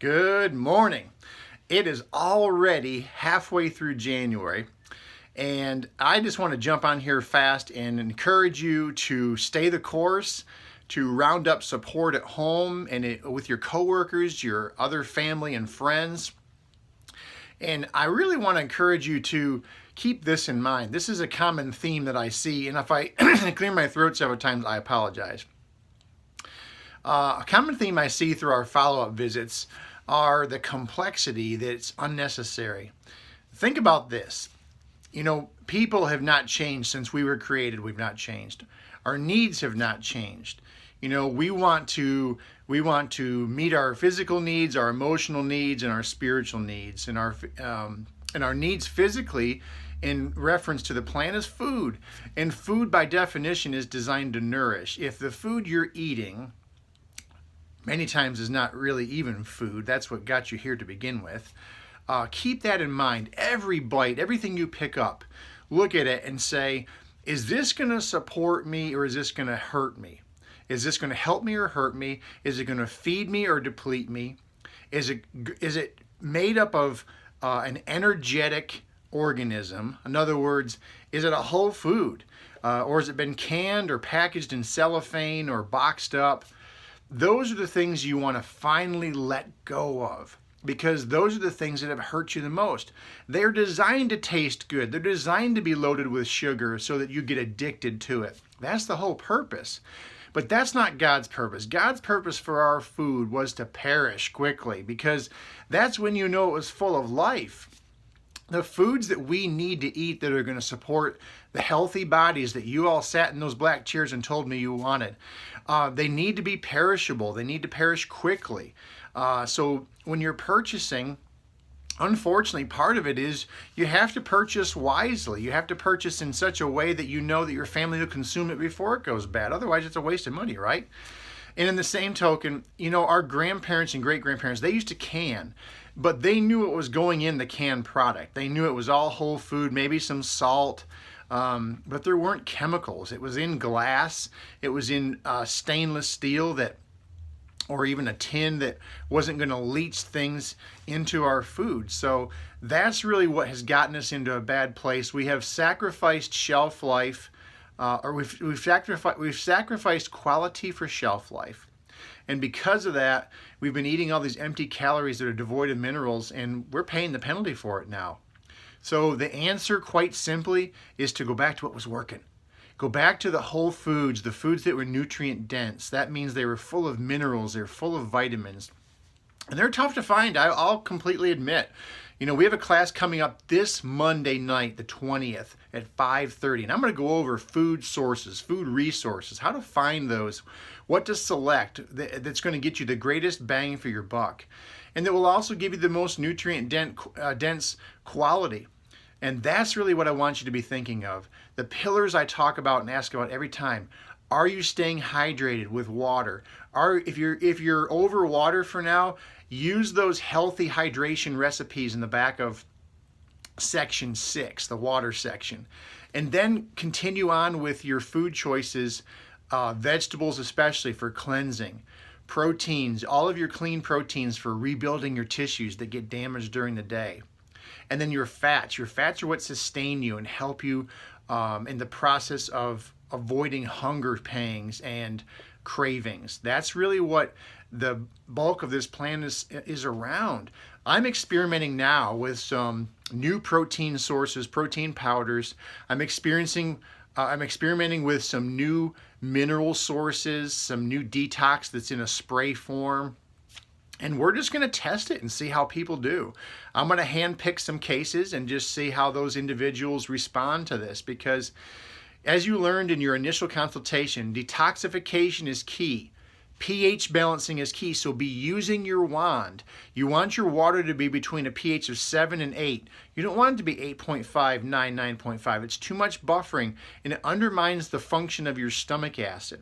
Good morning. It is already halfway through January, and I just want to jump on here fast and encourage you to stay the course, to round up support at home and with your coworkers, your other family and friends. And I really want to encourage you to keep this in mind. This is a common theme that I see, and if I clear my throat several times, I apologize. A common theme I see through our follow-up visits are the complexity that's unnecessary. Think about this. People have not changed since we were created. We've not changed. Our needs have not changed. We want to meet our physical needs, our emotional needs, and our spiritual needs, and our needs physically in reference to the plant is food. And food by definition is designed to nourish. If the food you're eating many times is not really even food, that's what got you here to begin with. Keep that in mind. Every bite, everything you pick up, look at it and say, is this going to support me or is this going to hurt me? Is this going to help me or hurt me? Is it going to feed me or deplete me? Is it made up of an energetic organism? In other words, is it a whole food? Or has it been canned or packaged in cellophane or boxed up? Those are the things you want to finally let go of, because those are the things that have hurt you the most. They're designed to taste good. They're designed to be loaded with sugar so that you get addicted to it. That's the whole purpose. But that's not God's purpose. God's purpose for our food was to perish quickly, because that's when you know it was full of life. The foods that we need to eat that are going to support the healthy bodies that you all sat in those black chairs and told me you wanted, they need to be perishable. They need to perish quickly. So when you're purchasing, unfortunately, part of it is you have to purchase wisely. You have to purchase in such a way that you know that your family will consume it before it goes bad. Otherwise, it's a waste of money, right? And in the same token, our grandparents and great-grandparents, they used to can, but they knew what was going in the canned product. They knew it was all whole food, maybe some salt, but there weren't chemicals. It was in glass. It was in stainless steel or even a tin that wasn't going to leach things into our food. So that's really what has gotten us into a bad place. We have sacrificed shelf life, or we've sacrificed quality for shelf life. And because of that, we've been eating all these empty calories that are devoid of minerals, and we're paying the penalty for it now. So the answer, quite simply, is to go back to what was working. Go back to the whole foods, the foods that were nutrient dense. That means they were full of minerals, they're full of vitamins. And they're tough to find, I'll completely admit. We have a class coming up this Monday night, the 20th, at 5:30. And I'm going to go over food sources, food resources, how to find those, what to select that's going to get you the greatest bang for your buck. And that will also give you the most nutrient dense quality. And that's really what I want you to be thinking of. The pillars I talk about and ask about every time. Are you staying hydrated with water? If you're over water for now, use those healthy hydration recipes in the back of section 6, the water section. And then continue on with your food choices, vegetables especially for cleansing, proteins, all of your clean proteins for rebuilding your tissues that get damaged during the day. And then your fats. Your fats are what sustain you and help you in the process of avoiding hunger pangs and cravings. That's really what the bulk of this plan is around. I'm experimenting now with some new protein sources, protein powders. I'm experimenting with some new mineral sources, some new detox that's in a spray form. And we're just going to test it and see how people do. I'm going to handpick some cases and just see how those individuals respond to this, because as you learned in your initial consultation, detoxification is key. pH balancing is key, so be using your wand. You want your water to be between a pH of 7 and 8. You don't want it to be 8.5, 9, 9.5. It's too much buffering, and it undermines the function of your stomach acid.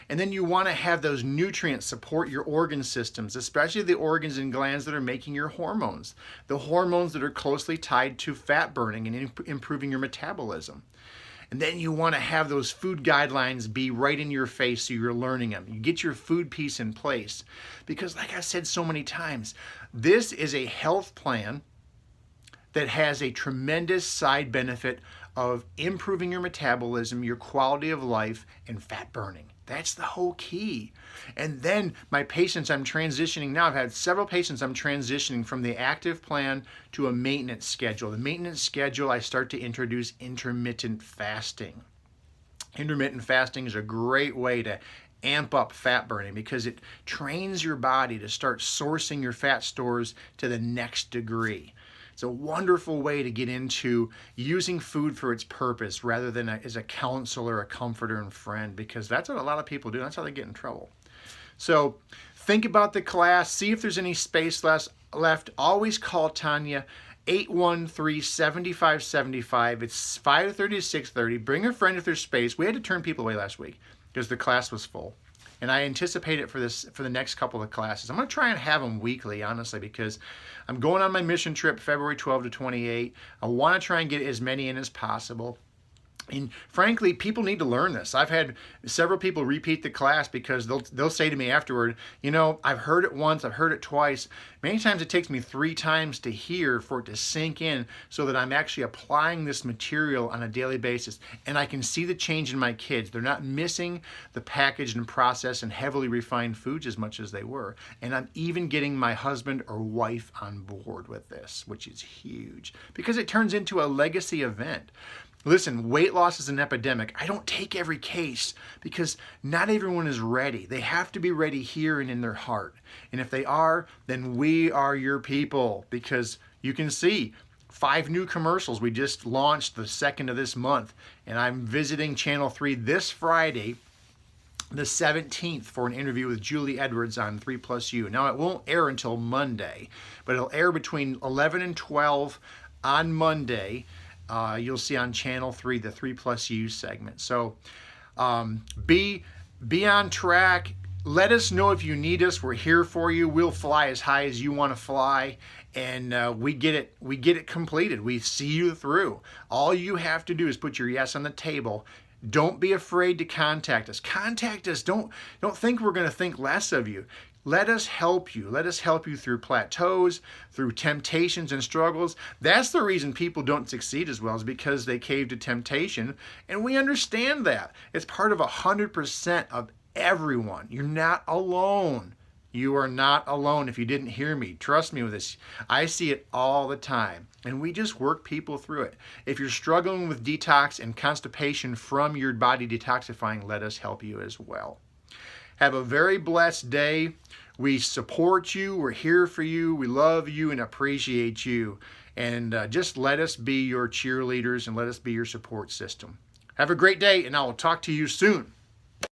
And then you want to have those nutrients support your organ systems, especially the organs and glands that are making your hormones, the hormones that are closely tied to fat burning and improving your metabolism. And then you want to have those food guidelines be right in your face so you're learning them. You get your food piece in place. Because like I said so many times, this is a health plan that has a tremendous side benefit of improving your metabolism, your quality of life, and fat burning. That's the whole key. And then my patients I'm transitioning now, I've had several patients I'm transitioning from the active plan to a maintenance schedule. The maintenance schedule, I start to introduce intermittent fasting. Intermittent fasting is a great way to amp up fat burning because it trains your body to start sourcing your fat stores to the next degree. It's a wonderful way to get into using food for its purpose rather than as a counselor, a comforter, and friend, because that's what a lot of people do. That's how they get in trouble. So think about the class. See if there's any space left. Always call Tanya, 813-7575. It's 5:30 to 6:30. Bring a friend if there's space. We had to turn people away last week because the class was full. And I anticipate it for the next couple of classes. I'm going to try and have them weekly, honestly, because I'm going on my mission trip February 12 to 28. I want to try and get as many in as possible. And frankly, people need to learn this. I've had several people repeat the class because they'll say to me afterward, I've heard it once, I've heard it twice. Many times it takes me 3 times to hear for it to sink in so that I'm actually applying this material on a daily basis. And I can see the change in my kids. They're not missing the packaged and processed and heavily refined foods as much as they were. And I'm even getting my husband or wife on board with this, which is huge because it turns into a legacy event. Listen, weight loss is an epidemic. I don't take every case because not everyone is ready. They have to be ready here and in their heart. And if they are, then we are your people, because you can see 5 new commercials. We just launched the 2nd of this month, and I'm visiting Channel 3 this Friday, the 17th, for an interview with Julie Edwards on 3+U. Now, it won't air until Monday, but it'll air between 11 and 12 on Monday. You'll see on Channel 3 the 3+U segment. So be on track. Let us know if you need us. We're here for you. We'll fly as high as you want to fly, and we get it completed. We see you through. All you have to do is put your yes on the table. Don't be afraid to contact us. Contact us. Don't think we're going to think less of you. Let us help you. Let us help you through plateaus, through temptations and struggles. That's the reason people don't succeed as well, is because they cave to temptation. And we understand that. It's part of 100% of everyone. You're not alone. You are not alone. If you didn't hear me, trust me with this. I see it all the time. And we just work people through it. If you're struggling with detox and constipation from your body detoxifying, let us help you as well. Have a very blessed day. We support you. We're here for you. We love you and appreciate you. And just let us be your cheerleaders and let us be your support system. Have a great day, and I will talk to you soon.